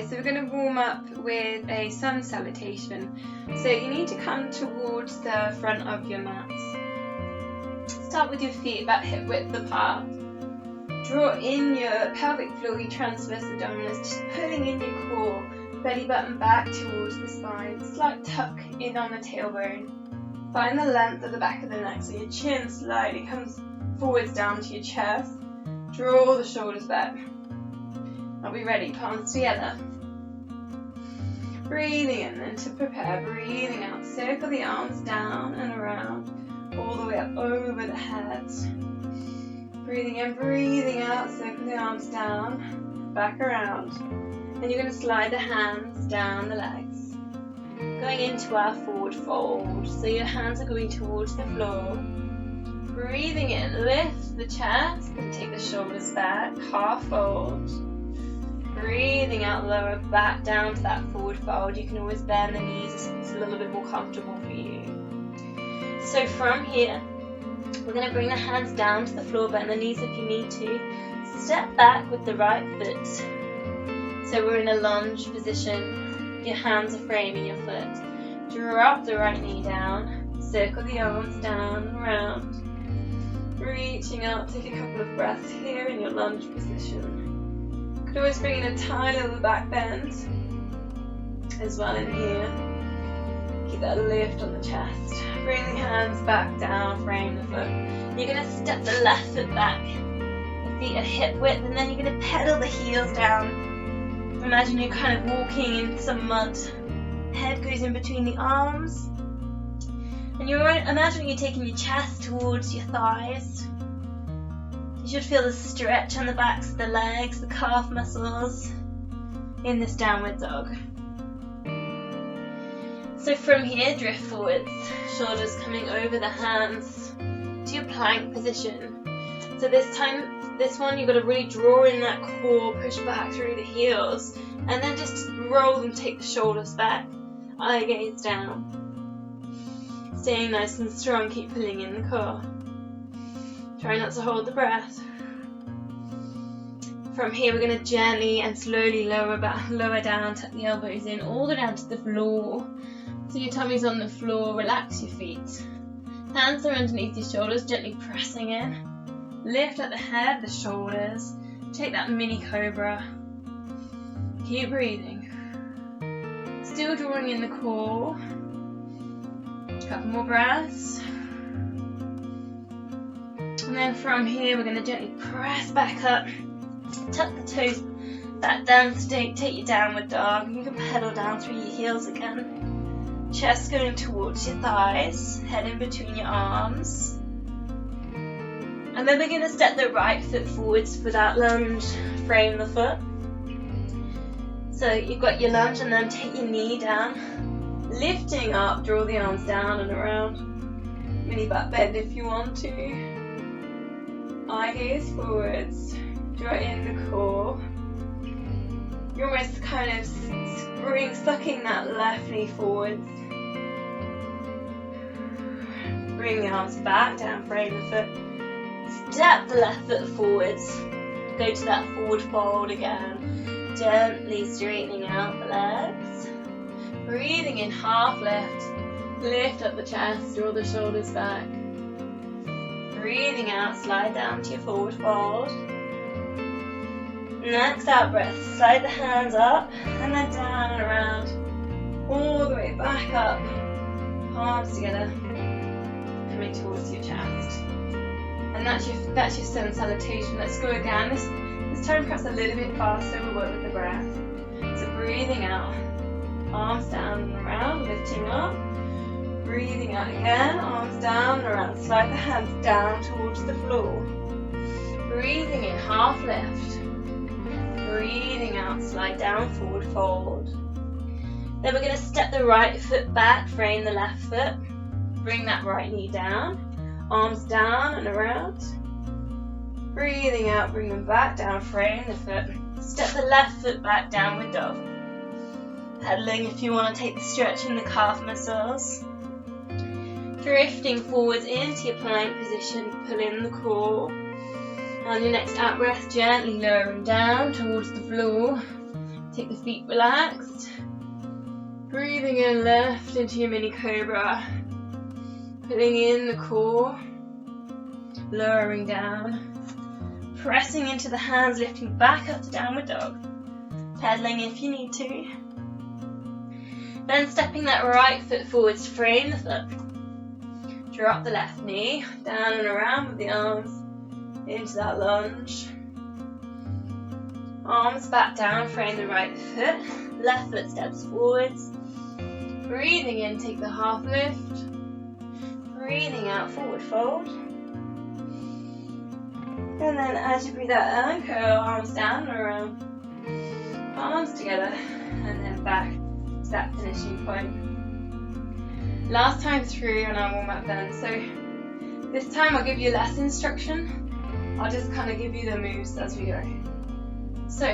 so we're going to warm up with a sun salutation. So you need to come towards the front of your mats. Start with your feet about hip width apart. Draw in your pelvic floor, your transverse abdominals, just pulling in your core, belly button back towards the spine, slight tuck in on the tailbone. Find the length of the back of the neck so your chin slightly comes forwards down to your chest. Draw the shoulders back. Are we ready? Palms together. Breathing in then to prepare, breathing out. Circle the arms down and around, all the way up over the head. Breathing in, breathing out, circle the arms down, back around. And you're going to slide the hands down the legs. Going into our forward fold. So your hands are going towards the floor. Breathing in, lift the chest and take the shoulders back, half fold. Breathing out, lower back down to that forward fold. You can always bend the knees if it's a little bit more comfortable for you. So from here, we're going to bring the hands down to the floor, bend the knees if you need to. Step back with the right foot. So we're in a lunge position. Your hands are framing your foot. Drop the right knee down. Circle the arms down and around. Reaching out, take a couple of breaths here in your lunge position. Could always bring in a tiny little back bend as well in here. Keep that lift on the chest. Bring the hands back down, frame the foot. You're going to step the left foot back. The feet are hip width, and then you're going to pedal the heels down. Imagine you're kind of walking in some mud. Head goes in between the arms. And you're imagining you're taking your chest towards your thighs. You should feel the stretch on the backs of the legs, the calf muscles in this downward dog. So from here, drift forwards, shoulders coming over the hands to your plank position. So this one you've got to really draw in that core, push back through the heels, and then just roll and take the shoulders back, eye gaze down. Staying nice and strong, keep pulling in the core. Try not to hold the breath. From here we're going to gently and slowly lower down, tuck the elbows in, all the way down to the floor. So your tummy's on the floor, relax your feet. Hands are underneath your shoulders, gently pressing in. Lift at the head, the shoulders. Take that mini cobra. Keep breathing. Still drawing in the core. Couple more breaths. And then from here we're going to gently press back up. Tuck the toes back down to take your downward dog. You can pedal down through your heels again. Chest going towards your thighs, head in between your arms. And then we're going to step the right foot forwards for that lunge, frame the foot. So you've got your lunge and then take your knee down, lifting up, draw the arms down and around. Mini butt bend if you want to. Eye gaze forwards, draw in the core. You're almost kind of sucking that left knee forwards. Bring the arms back down, frame the foot. Step the left foot forwards. Go to that forward fold again. Gently straightening out the legs. Breathing in, half lift. Lift up the chest, draw the shoulders back. Breathing out, slide down to your forward fold. Next out breath, slide the hands up and then down and around. All the way back up. Palms together. Coming towards your chest. And that's your sun salutation. Let's go again. This time perhaps a little bit faster. We'll work with the breath. So breathing out. Arms down and around, lifting up. Breathing out again. Arms down and around. Slide the hands down towards the floor. Breathing in, half lift. Breathing out, slide down, forward fold. Then we're going to step the right foot back, frame the left foot. Bring that right knee down, arms down and around. Breathing out, bring them back down, frame the foot. Step the left foot back, downward dog. Pedaling if you want to take the stretch in the calf muscles. Drifting forwards into your plank position, pull in the core. On your next out breath, gently lowering down towards the floor. Take the feet relaxed. Breathing in left into your mini cobra. Pulling in the core. Lowering down. Pressing into the hands, lifting back up to downward dog. Pedaling if you need to. Then stepping that right foot forwards to frame the foot. Drop the left knee down and around with the arms into that lunge. Arms back down, frame the right foot. Left foot steps forwards. Breathing in, take the half lift. Breathing out, forward fold. And then as you breathe out, anchor, arms down and around. Arms together. And then back to that finishing point. Last time through on our warm-up then. So this time I'll give you less instruction. I'll just kind of give you the moves as we go. So,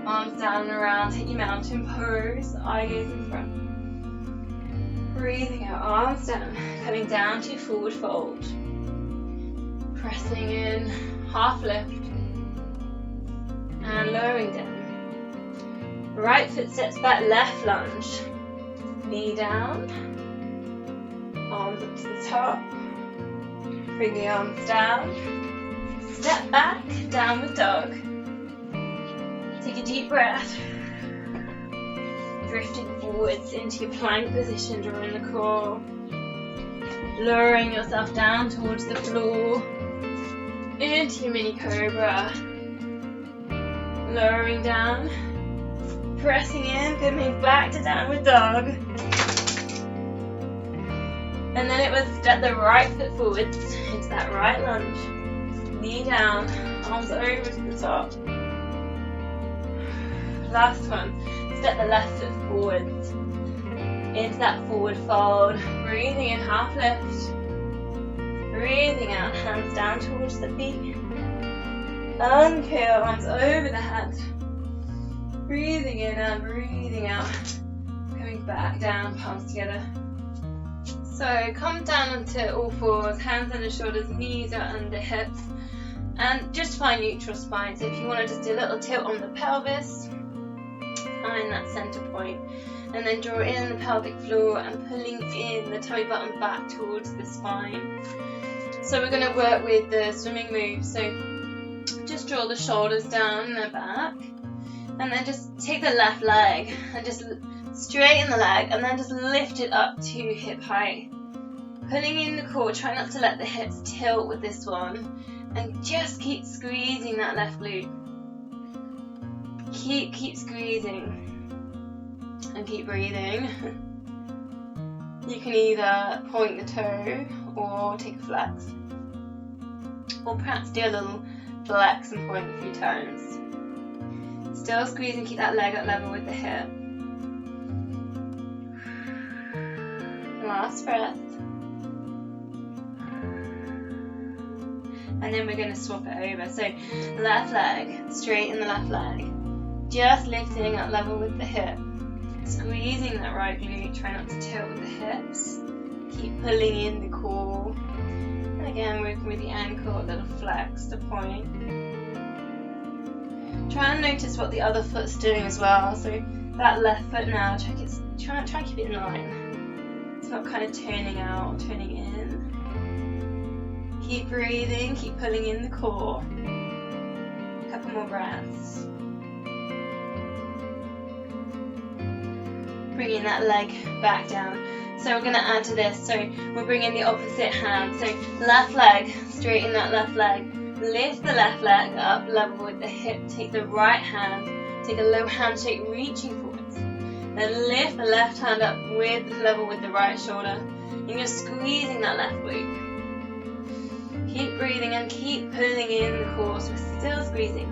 arms down and around, take your mountain pose, eye gaze in front. Breathing out, arms down, coming down to forward fold. Pressing in, half lift. And lowering down. Right foot steps back, left lunge. Knee down. Arms up to the top. Bring the arms down. Step back, downward dog. Take a deep breath. Drifting forwards into your plank position, drawing the core. Lowering yourself down towards the floor. Into your mini cobra. Lowering down. Pressing in, coming back to downward dog. And then it was step the right foot forwards into that right lunge. Knee down, arms over to the top. Last one, step the left foot forwards into that forward fold. Breathing in, half lift. Breathing out, hands down towards the feet. Uncurl, arms over the head. Breathing in and breathing out. Coming back down, palms together. So come down onto all fours, hands under shoulders, knees are under hips. And just find neutral spine. So if you want to just do a little tilt on the pelvis, find that center point. And then draw in the pelvic floor and pulling in the tummy button back towards the spine. So we're going to work with the swimming move. So just draw the shoulders down and back. And then just take the left leg and just straighten the leg and then just lift it up to hip height. Pulling in the core, try not to let the hips tilt with this one. And just keep squeezing that left glute. Keep squeezing. And keep breathing. You can either point the toe or take a flex. Or perhaps do a little flex and point a few times. Still squeezing, keep that leg at level with the hip. Last breath. And then we're going to swap it over. So left leg, straighten the left leg. Just lifting at level with the hip. Squeezing that right glute, try not to tilt with the hips. Keep pulling in the core. And again, working with the ankle, a little flex to point. Try and notice what the other foot's doing as well. So that left foot now, try and keep it in line. It's not kind of turning out, turning in. Keep breathing, keep pulling in the core. A couple more breaths. Bringing that leg back down. So we're going to add to this. So we'll bring in the opposite hand. So left leg, straighten that left leg. Lift the left leg up, level with the hip. Take the right hand, take a low handshake, reaching forwards. Then lift the left hand up level with the right shoulder. And you're squeezing that left glute. Keep breathing and keep pulling in the core. So we're still squeezing.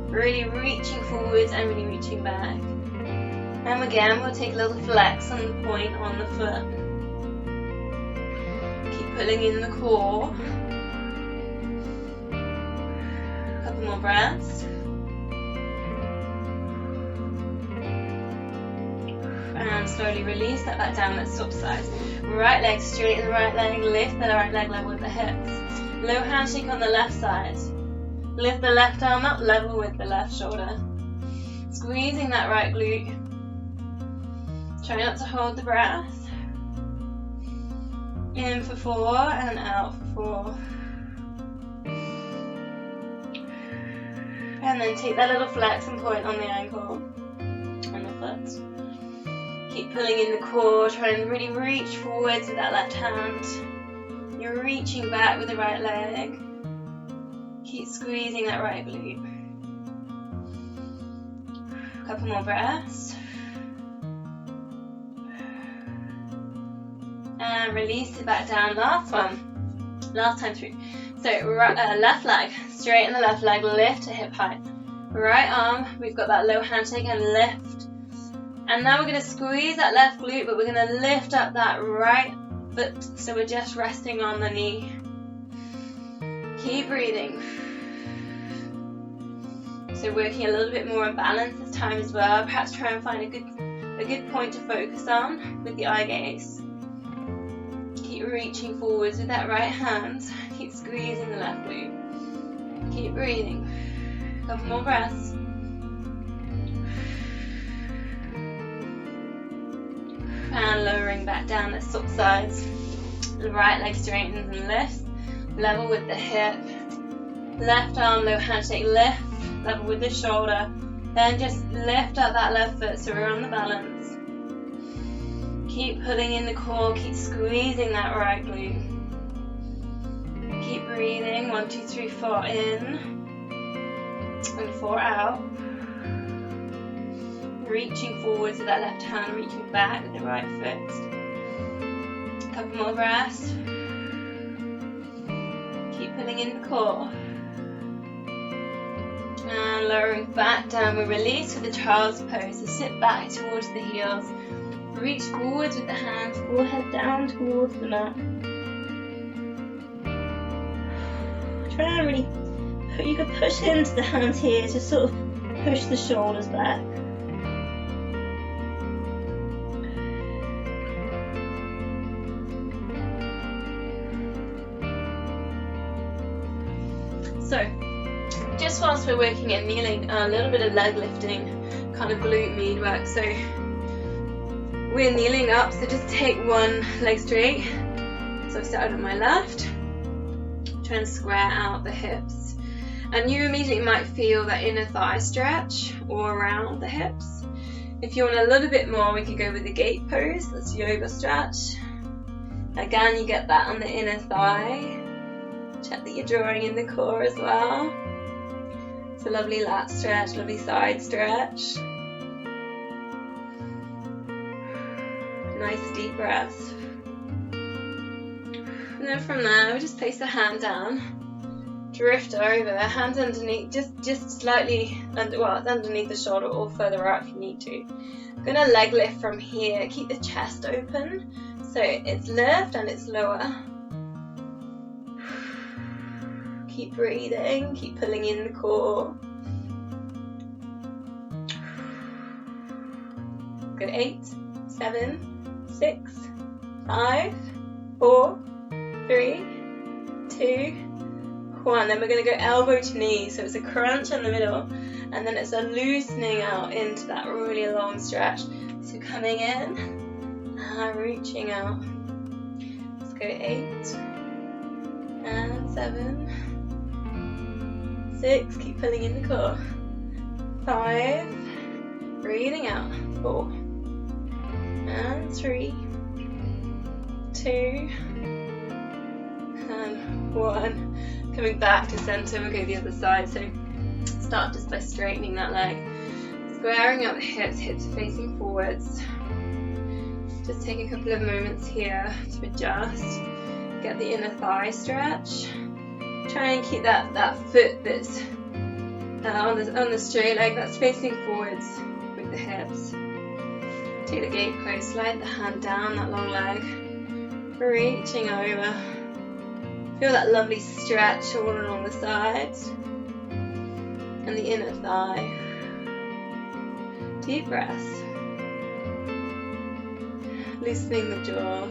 Really reaching forwards and really reaching back. And again, we'll take a little flex on the point on the foot. Keep pulling in the core. A couple more breaths. And slowly release that back down. Let's swap sides. Right leg, straighten the right leg, lift the right leg level with the hips. Low handshake on the left side. Lift the left arm up, level with the left shoulder. squeezing that right glute. Try not to hold the breath. In for 4 and out for 4. And then take that little flexing point on the ankle and the foot. Keep pulling in the core, try and really reach forwards with that left hand. You're reaching back with the right leg. Keep squeezing that right glute. A couple more breaths. And release it back down. Last one. Last time through. So left leg, straighten the left leg, lift to hip height. Right arm, we've got that low handshake and lift. And now we're going to squeeze that left glute, but we're going to lift up that right foot. So we're just resting on the knee. Keep breathing. So working a little bit more in balance this time as well. Perhaps try and find a good point to focus on with the eye gaze. Keep reaching forwards with that right hand. Keep squeezing the left glute. Keep breathing. A couple more breaths. And lowering back down the sock sides. The right leg straightens and lifts. Level with the hip. Left arm, low handshake, lift. Level with the shoulder. Then just lift up that left foot so we're on the balance. Keep pulling in the core, keep squeezing that right glute. Keep breathing. 1, 2, 3, 4 in. And 4 out. Reaching forwards with that left hand, reaching back with the right foot. A couple more breaths. Keep pulling in the core. And lowering back down, we release with the child's pose. So sit back towards the heels. Reach forwards with the hands, forehead down towards the mat. Try and really, you can push into the hands here to sort of push the shoulders back. So, just whilst we're working at kneeling, a little bit of leg lifting, kind of glute med work. So we're kneeling up, so just take one leg straight. So I've started on my left, try and square out the hips. And you immediately might feel that inner thigh stretch all around the hips. If you want a little bit more, we could go with the gate pose, that's yoga stretch. Again, you get that on the inner thigh. Check that you're drawing in the core as well. It's a lovely lat stretch, lovely side stretch. Nice deep breaths. And then from there, we just place the hand down, drift over, hands underneath, just slightly underneath the shoulder or further out if you need to. I'm gonna leg lift from here. Keep the chest open, so it's lift and it's lower. Keep breathing, keep pulling in the core. Good. 8, 7, 6, 5, 4, 3, 2, 1. Then we're going to go elbow to knee, so it's a crunch in the middle, and then it's a loosening out into that really long stretch. So coming in and reaching out. Let's go 8 and 7, 6. Keep pulling in the core. 5. Breathing out. 4. And 3, 2, and 1. Coming back to center, we'll go the other side. So start just by straightening that leg, squaring up the hips, hips facing forwards. Just take a couple of moments here to adjust, get the inner thigh stretch. Try and keep that foot that's on the straight leg, that's facing forwards with the hips. Take the gate pose, slide the hand down that long leg, reaching over. Feel that lovely stretch all along the sides and the inner thigh. Deep breaths. Loosening the jaw.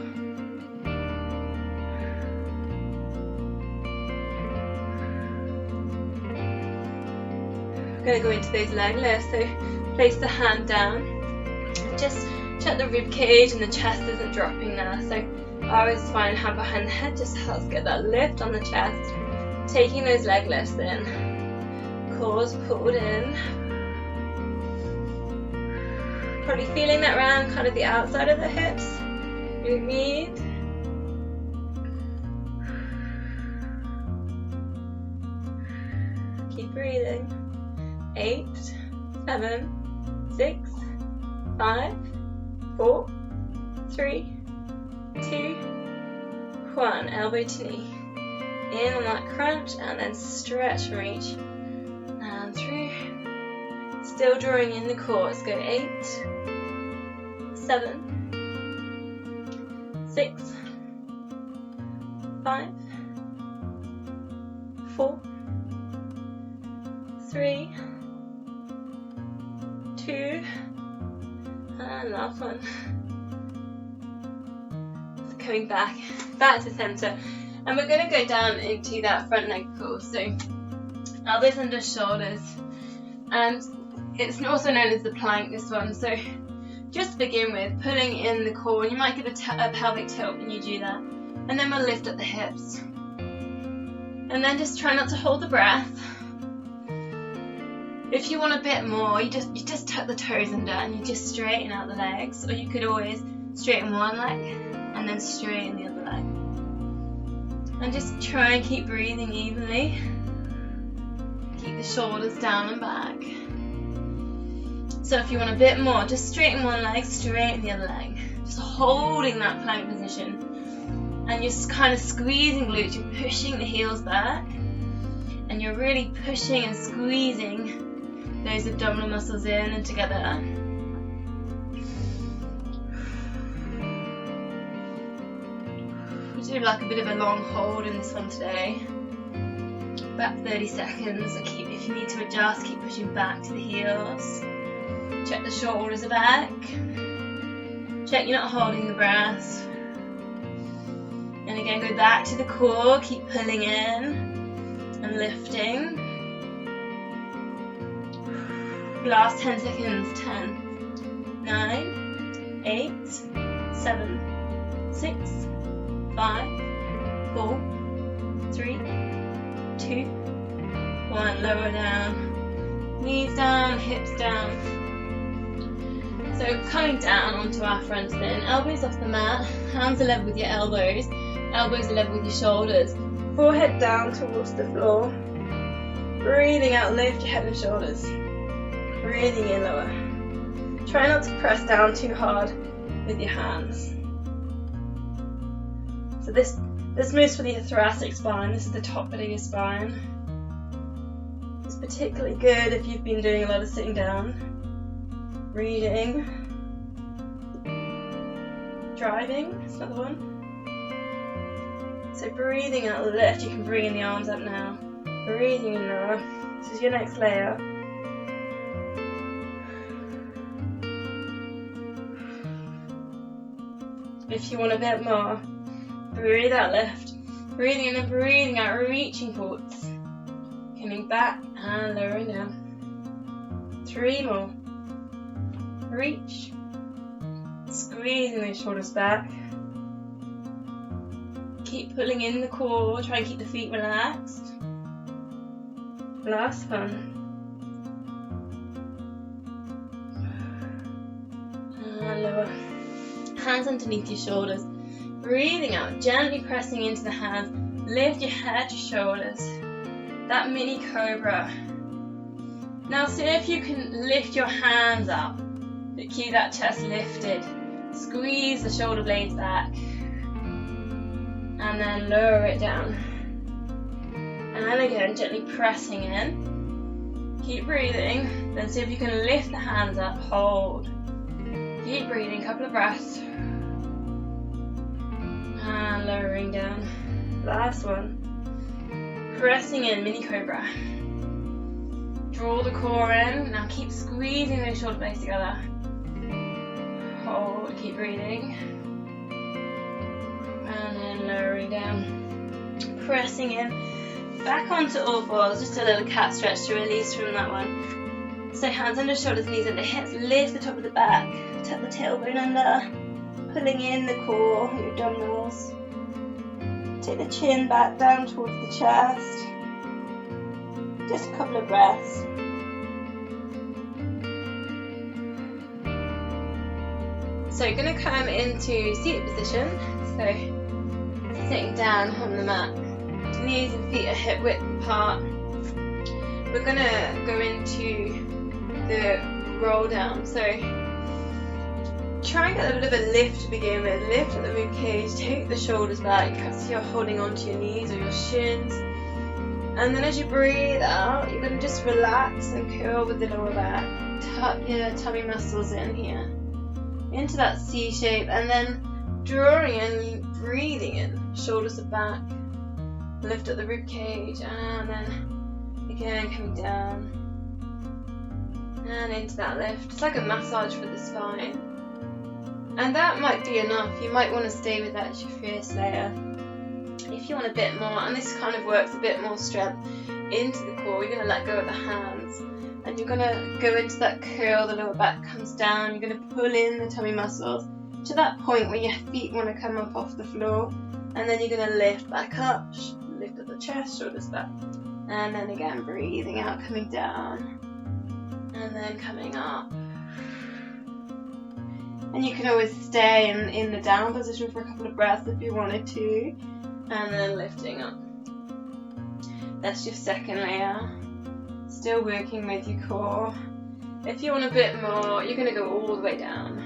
I'm going to go into those leg lifts. So place the hand down. Just check the rib cage and the chest isn't dropping there. So I always find hand behind the head just helps get that lift on the chest. Taking those leg lifts in. Cores pulled in. Probably feeling that round kind of the outside of the hips. Breathe. Keep breathing. 8, 7, 6, 5, 4, 3, 2, 1. Elbow to knee. In on that crunch and then stretch and reach. And through. Still drawing in the core. Let's go 8, 7, 6, 5, 4, 3, 2, and last one. So coming back to center, and we're going to go down into that front leg pull. So elbows under shoulders, and it's also known as the plank, this one. So just to begin with, pulling in the core, and you might get a pelvic tilt when you do that, and then we'll lift up the hips, and then just try not to hold the breath. If you want a bit more, you just tuck the toes under and you just straighten out the legs, or you could always straighten one leg and then straighten the other leg, and just try and keep breathing evenly. Keep the shoulders down and back. So if you want a bit more, just straighten one leg, straighten the other leg. Just holding that plank position. And you're kind of squeezing glutes, you're pushing the heels back. And you're really pushing and squeezing those abdominal muscles in and together. We do like a bit of a long hold in this one today. About 30 seconds. So if you need to adjust, keep pushing back to the heels. Check the shoulders are back. Check you're not holding the breath. And again, go back to the core. Keep pulling in and lifting. Last 10 seconds. 10, 9, 8, 7, 6, 5, 4, 3, 2, 1. Lower down. Knees down, hips down. So coming down onto our front then, elbows off the mat, hands are level with your elbows are level with your shoulders, forehead down towards the floor. Breathing out, lift your head and shoulders. Breathing in lower. Try not to press down too hard with your hands. So this moves for the thoracic spine. This is the top bit of your spine. It's particularly good if you've been doing a lot of sitting down. Reading, driving, that's another one. So breathing out, lift. You can bring in the arms up now. Breathing in lower. This is your next layer. If you want a bit more, breathe out, lift. Breathing in and breathing out, reaching forwards. Coming back and lowering down. 3 more. Reach, squeezing those shoulders back. Keep pulling in the core, try and keep the feet relaxed. Last one. And lower. Hands underneath your shoulders. Breathing out, gently pressing into the hands. Lift your head to shoulders. That mini cobra. Now see if you can lift your hands up. But keep that chest lifted. Squeeze the shoulder blades back. And then lower it down. And again, gently pressing in. Keep breathing. Then see if you can lift the hands up. Hold. Keep breathing. Couple of breaths. And lowering down. Last one. Pressing in, mini cobra. Draw the core in. Now keep squeezing those shoulder blades together. Hold, keep breathing. And then lowering down. Pressing in. Back onto all fours. Just a little cat stretch to release from that one. So hands under shoulders, knees under hips, lift the top of the back, tuck the tailbone under, pulling in the core, your abdominals. Take the chin back down towards the chest. Just a couple of breaths. So you're going to come into seated position, so sitting down on the mat, knees and feet are hip width apart. We're going to go into the roll down, so try and get a little bit of a lift to begin with. Lift at the rib cage, take the shoulders back so you're holding onto your knees or your shins, and then as you breathe out, you're going to just relax and curl with the lower back. Tuck your tummy muscles in here into that C shape, and then drawing in, breathing in, shoulders are back, lift at the rib cage, and then again coming down and into that lift. It's like a massage for the spine, and that might be enough. You might want to stay with that as your first layer. If you want a bit more, and this kind of works a bit more strength into the core, you're going to let go of the hands and you're going to go into that curl, the lower back comes down, you're going to pull in the tummy muscles to that point where your feet want to come up off the floor, and then you're going to lift back up, lift up the chest, shoulders back, and then again breathing out, coming down, and then coming up. And you can always stay in the down position for a couple of breaths if you wanted to, and then lifting up. That's your second layer. Still working with your core. If you want a bit more, you're going to go all the way down.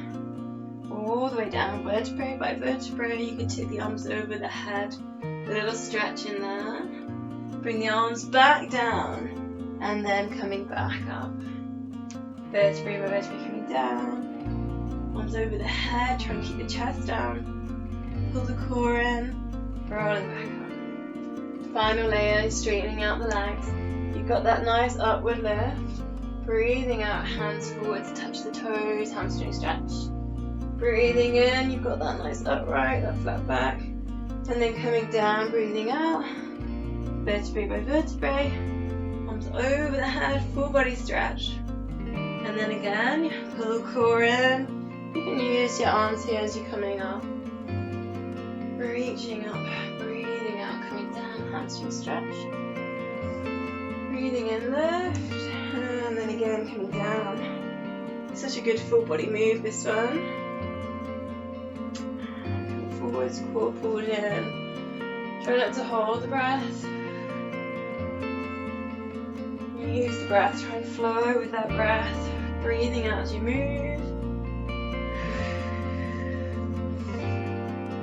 All the way down, vertebrae by vertebrae. You can take the arms over the head. A little stretch in there. Bring the arms back down, and then coming back up. Vertebrae by vertebrae coming down. Arms over the head, trying to keep the chest down. Pull the core in, rolling back up. Final layer is straightening out the legs. You've got that nice upward lift. Breathing out, hands forwards, touch the toes, hamstring stretch. Breathing in, you've got that nice upright, that flat back. And then coming down, breathing out. Vertebrae by vertebrae. Arms over the head, full body stretch. And then again, you pull the core in. You can use your arms here as you're coming up. Reaching up, breathing out, coming down, hamstring stretch. Breathing in, lift, and then again coming down. Such a good full body move, this one. Come forwards, core pulled in. Try not to hold the breath. Use the breath, try and flow with that breath. Breathing out as you move.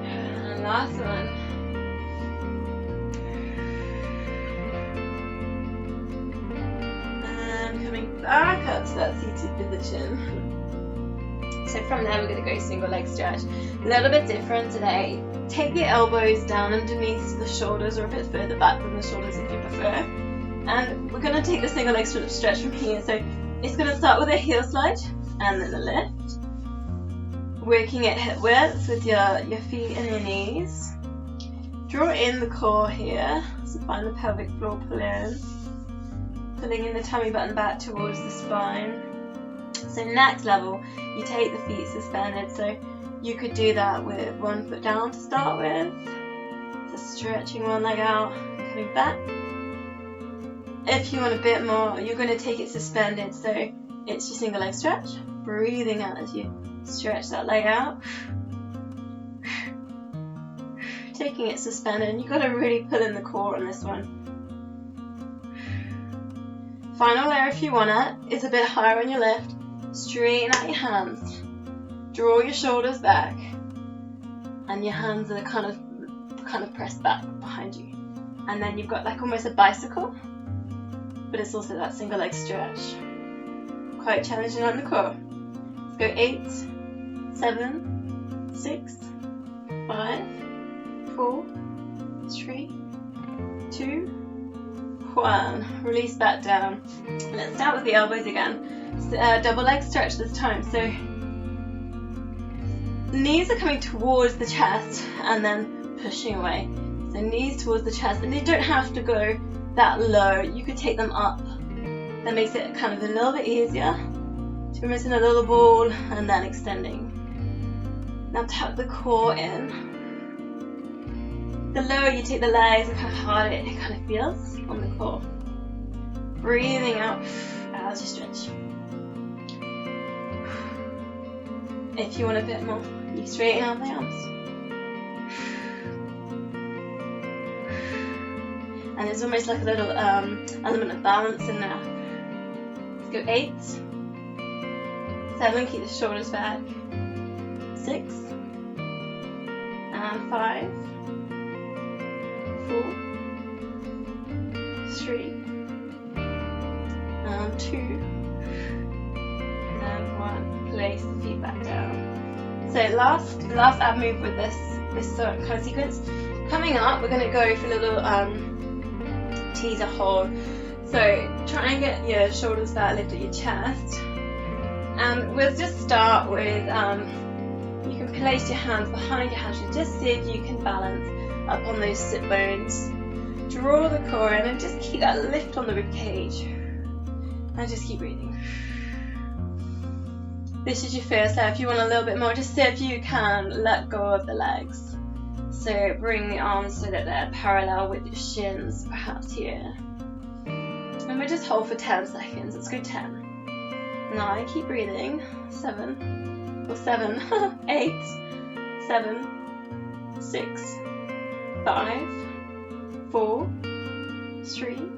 And last one. Back up to that seated position. So from there we're going to go single leg stretch. A little bit different today. Take the elbows down underneath the shoulders, or a bit further back from the shoulders if you prefer. And we're going to take the single leg stretch from here. So it's going to start with a heel slide and then a lift. Working at hip width with your feet and your knees. Draw in the core here. So find the pelvic floor, pull in. Pulling in the tummy button back towards the spine. So next level, you take the feet suspended. So you could do that with one foot down to start with. So stretching one leg out, coming back. If you want a bit more, you're going to take it suspended. So it's your single leg stretch. Breathing out as you stretch that leg out. Taking it suspended, and you've got to really pull in the core on this one. Final layer, if you want it, is a bit higher on your lift. Straighten out your hands. Draw your shoulders back, and your hands are kind of pressed back behind you. And then you've got like almost a bicycle, but it's also that single leg stretch. Quite challenging on the core. Let's go 8, 7, 6, 5, 4, 3, 2, 1. Release back down. Let's start with the elbows again. Double leg stretch this time. So knees are coming towards the chest and then pushing away. So knees towards the chest, and they don't have to go that low. You could take them up That makes it kind of a little bit easier. So we're missing a little ball and then extending. Now tuck the core in. The lower you take the legs, the kind of harder it kind of feels on the core. Breathing out as you stretch. If you want a bit more, you straighten out the arms. And it's almost like a little element of balance in there. Let's go 8, 7, keep the shoulders back, 6, and 5, 4, 3, and 2, and 1. Place the feet back down. So last ab move with this kind of sequence. Coming up, we're going to go for a little teaser hold. So try and get your shoulders back, lift at your chest. And we'll just start with, you can place your hands behind your hands and just see if you can balance up on those sit bones. Draw the core in and just keep that lift on the rib cage. And just keep breathing. This is your first step. If you want a little bit more, just see if you can let go of the legs. So bring the arms so that they're parallel with your shins, perhaps here. And we'll just hold for 10 seconds. Let's go 10. 9, keep breathing. 7, 8, 7, 6, 5, 4, 3,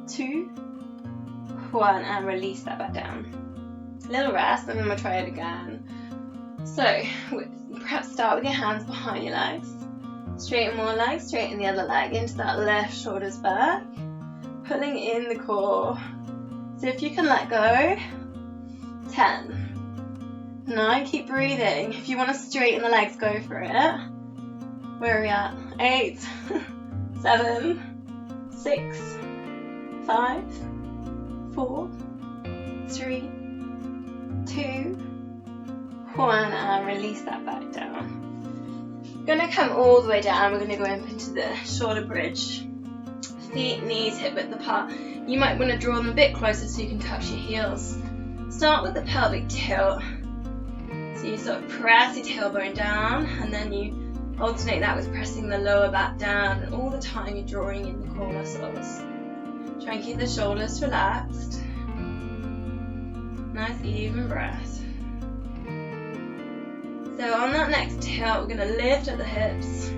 2, 1, and release that back down. A little rest, and then we'll try it again. So, perhaps start with your hands behind your legs. Straighten one leg, straighten the other leg into that left shoulders back. Pulling in the core. So if you can let go, 10. 9, keep breathing. If you want to straighten the legs, go for it. Where are we at? 8, 7, 6, 5, 4, 3, 2, 1, and release that back down. We're going to come all the way down. We're going to go up into the shoulder bridge. Feet, knees, hip width apart. You might want to draw them a bit closer so you can touch your heels. Start with the pelvic tilt. So you sort of press your tailbone down, and then you alternate that with pressing the lower back down, and all the time you're drawing in the core muscles. Try and keep the shoulders relaxed. Nice even breath. So on that next tilt, we're going to lift at the hips.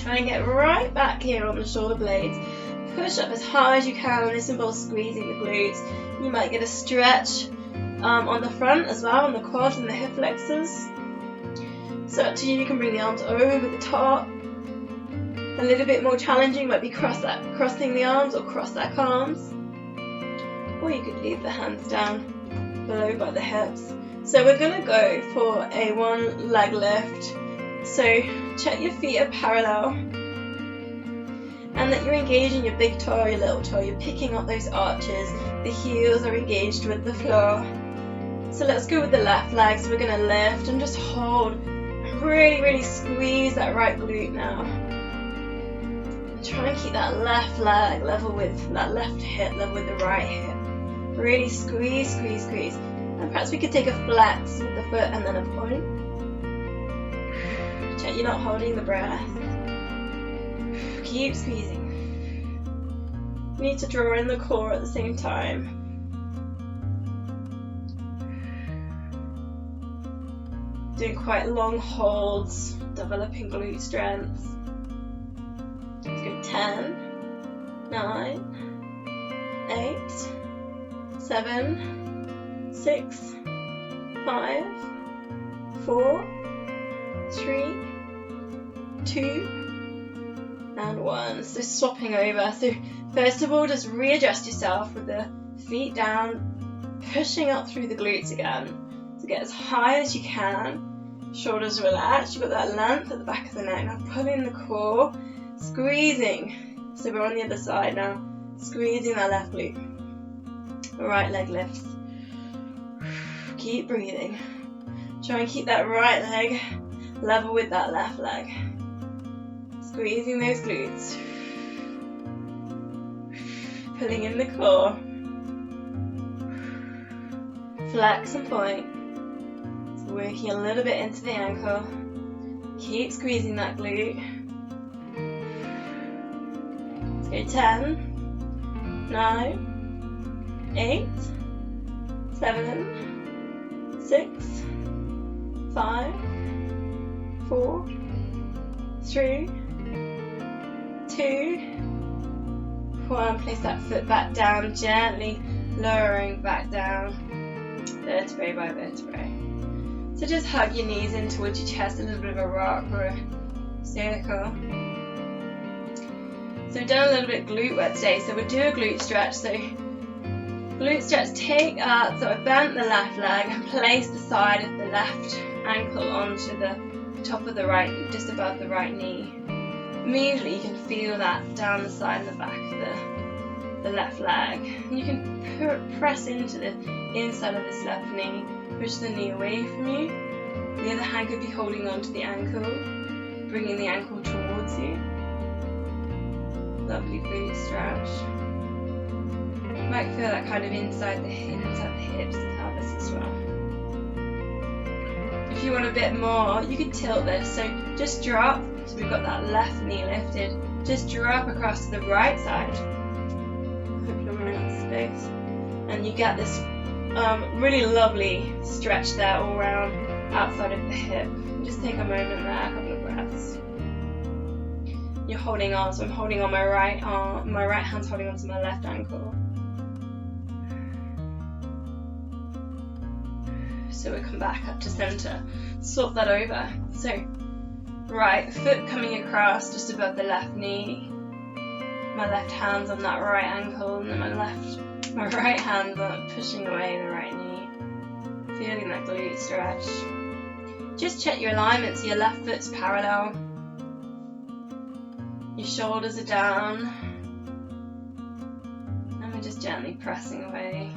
Try and get right back here on the shoulder blades. Push up as high as you can. This involves squeezing the glutes. You might get a stretch on the front as well, on the quads and the hip flexors. So up to you. You can bring the arms over the top. A little bit more challenging might be crossing the arms or cross-back arms. Or you could leave the hands down below by the hips. So we're going to go for a one leg lift. So check your feet are parallel and that you're engaging your big toe, your little toe. You're picking up those arches. The heels are engaged with the floor. So let's go with the left leg. So we're going to lift and just hold. Really, really squeeze that right glute now. And try and keep that left leg level with that left hip, level with the right hip. Really squeeze, squeeze, squeeze. And perhaps we could take a flex with the foot and then a point. Check you're not holding the breath. Keep squeezing. You need to draw in the core at the same time. Doing quite long holds, developing glute strength. Let's go 10, 9, 8, 7, 6, 5, 4, 3, 2, and 1. So swapping over. So first of all, just readjust yourself with the feet down, pushing up through the glutes again. So get as high as you can. Shoulders relaxed. You've got that length at the back of the neck. Now pull in the core, squeezing. So we're on the other side now. Squeezing that left glute. Right leg lifts. Keep breathing. Try and keep that right leg level with that left leg. Squeezing those glutes. Pulling in the core. flex and point. So working a little bit into the ankle. Keep squeezing that glute. Let's go 10, 9, 8, 7, 6, 5, 4, 3, 2, 1. Place that foot back down, gently lowering back down, vertebrae by vertebrae. So just hug your knees in towards your chest, a little bit of a rock or a circle. So we've done a little bit of glute work today, so we'll do a glute stretch. So glute stretch, take up, so I bent the left leg and place the side of the left ankle onto the top of the right, just above the right knee. Immediately you can feel that down the side and the back of the left leg. And you can press into the inside of this left knee, push the knee away from you. The other hand could be holding onto the ankle, bringing the ankle towards you. Lovely glute stretch. You might feel that kind of inside the hips and pelvis as well. If you want a bit more, you could tilt this. So just drop. So we've got that left knee lifted. Just drop across to the right side. Hope you're in that space. And you get this really lovely stretch there all around outside of the hip. Just take a moment there, a couple of breaths. You're holding on, so I'm holding on my right arm, my right hand's holding onto my left ankle. So we come back up to center, swap that over. So right foot coming across just above the left knee, my left hand's on that right ankle, and then my right hand's pushing away the right knee, feeling that glute stretch. Just check your alignment, so your left foot's parallel, your shoulders are down, and we're just gently pressing away.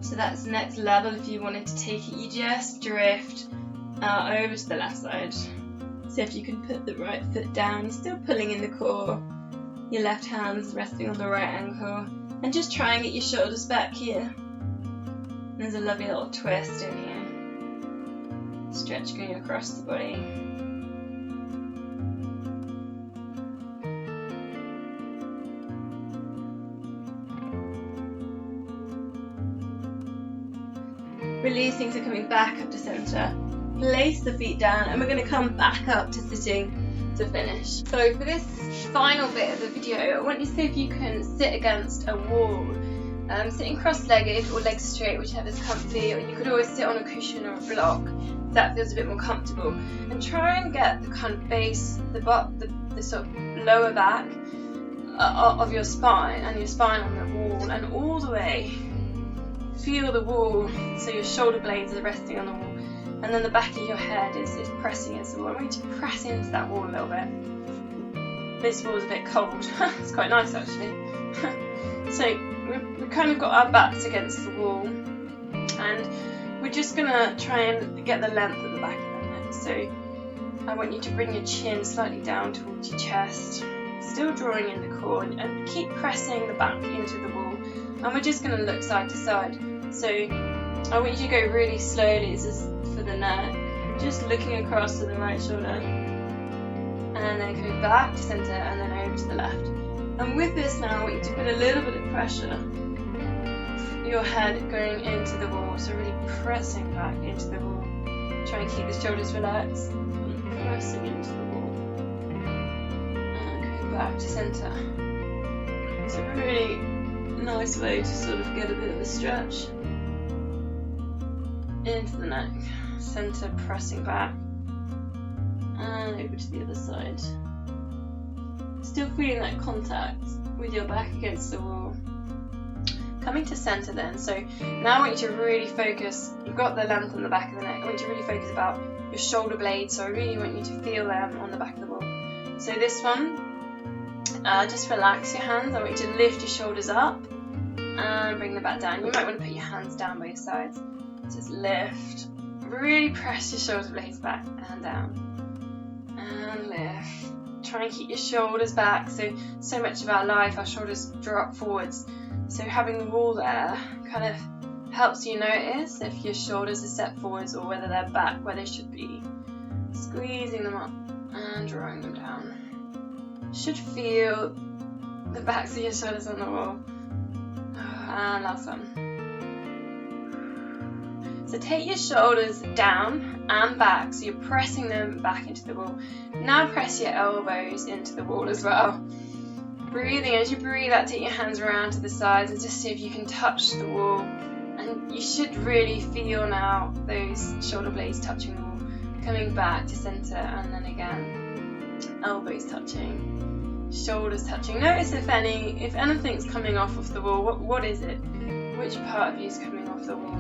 So that's the next level. If you wanted to take it, you just drift over to the left side. So if you can put the right foot down, you're still pulling in the core, your left hand's resting on the right ankle, and just try and get your shoulders back here. And there's a lovely little twist in here. Stretch going across the body. Releasing, so coming back up to center. Place the feet down, and we're going to come back up to sitting to finish. So for this final bit of the video, I want you to see if you can sit against a wall. Sitting cross-legged or legs straight, whichever's comfy, or you could always sit on a cushion or a block if that feels a bit more comfortable. And try and get the kind of base, the sort of lower back of your spine, and your spine on the wall, and all the way. Feel the wall, so your shoulder blades are resting on the wall, and then the back of your head is pressing against the wall. I want you to press into that wall a little bit. This wall's a bit cold. It's quite nice actually. So we've kind of got our backs against the wall, and we're just going to try and get the length at the back of the neck. So I want you to bring your chin slightly down towards your chest, still drawing in the core, and keep pressing the back into the wall. And we're just going to look side to side. So I want you to go really slowly. This is for the neck. Just looking across to the right shoulder, and then coming back to center, and then over to the left. And with this now, I want you to put a little bit of pressure, your head going into the wall, so really pressing back into the wall. Try and keep the shoulders relaxed, and pressing into the wall, and going back to center. So a really nice way to sort of get a bit of a stretch into the neck, center pressing back, and over to the other side. Still feeling that contact with your back against the wall. Coming to center then, so now I want you to really focus, you've got the length on the back of the neck, I want you to really focus about your shoulder blades, so I really want you to feel them on the back of the wall. So this one, just relax your hands, I want you to lift your shoulders up and bring them back down. You might want to put your hands down by your sides. Just lift, really press your shoulder blades back and down, and lift, try and keep your shoulders back. So much of our life, our shoulders drop forwards. So having the wall there kind of helps you notice if your shoulders are set forwards or whether they're back where they should be. Squeezing them up and drawing them down. Should feel the backs of your shoulders on the wall. And last one. So take your shoulders down and back, so you're pressing them back into the wall. Now press your elbows into the wall as well. Breathing, as you breathe out, take your hands around to the sides and just see if you can touch the wall. And you should really feel now those shoulder blades touching the wall. Coming back to centre, and then again, elbows touching, shoulders touching. Notice if anything's coming off of the wall. What is it? Which part of you is coming off the wall?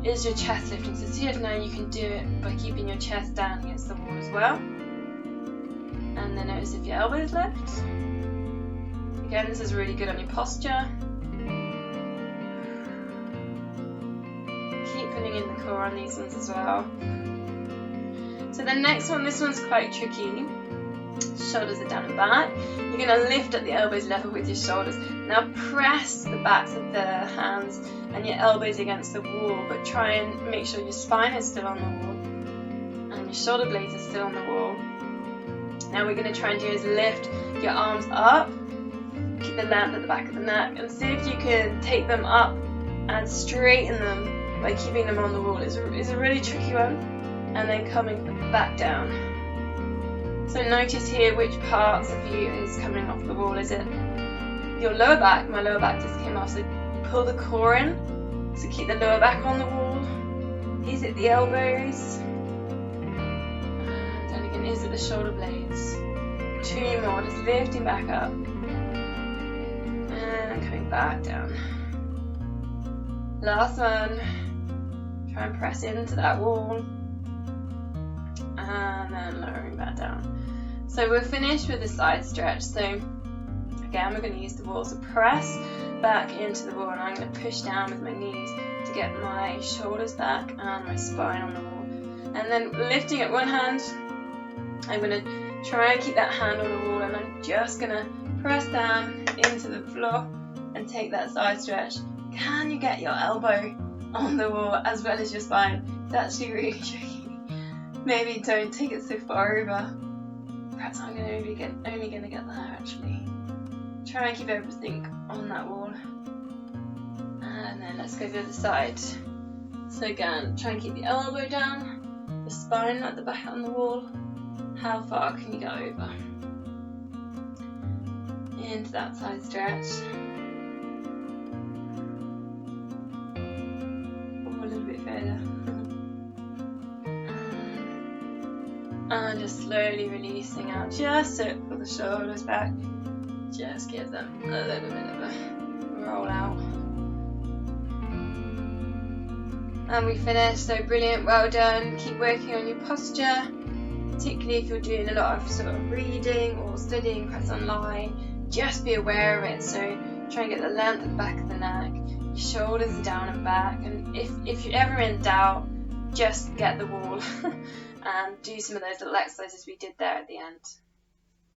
Is your chest lifting? So see if now you can do it by keeping your chest down against the wall as well. And then notice if your elbows lift. Again, this is really good on your posture. Keep putting in the core on these ones as well. So the next one, this one's quite tricky. Shoulders are down and back. You're going to lift at the elbows level with your shoulders. Now press the backs of the hands and your elbows against the wall, but try and make sure your spine is still on the wall and your shoulder blades are still on the wall. Now we're going to try and do is lift your arms up, keep the length at the back of the neck, and see if you can take them up and straighten them by keeping them on the wall. It's a really tricky one. And then coming back down. So notice here which parts of you is coming off the wall. Is it your lower back? My lower back just came off, so pull the core in. So keep the lower back on the wall. Is it the elbows? And again, is it the shoulder blades? 2 more, just lifting back up. And coming back down. Last one. Try and press into that wall. And then lowering that down. So we're finished with the side stretch. So again, we're going to use the wall. So press back into the wall, and I'm going to push down with my knees to get my shoulders back and my spine on the wall. And then lifting at one hand, I'm going to try and keep that hand on the wall, and I'm just going to press down into the floor and take that side stretch. Can you get your elbow on the wall as well as your spine? It's actually really tricky. Maybe don't take it so far over. Perhaps I'm only going to get there actually. Try and keep everything on that wall. And then let's go to the other side. So again, try and keep the elbow down, the spine at the back on the wall. How far can you go over? Into that side stretch. Oh, a little bit further. And just slowly releasing out, just so pull the shoulders back. Just give them a little bit of a roll out. And we finished, so brilliant, well done. Keep working on your posture, particularly if you're doing a lot of sort of reading or studying perhaps online. Just be aware of it, so try and get the length at the back of the neck. Your shoulders are down and back, and if you're ever in doubt, just get the wall and do some of those little exercises we did there at the end.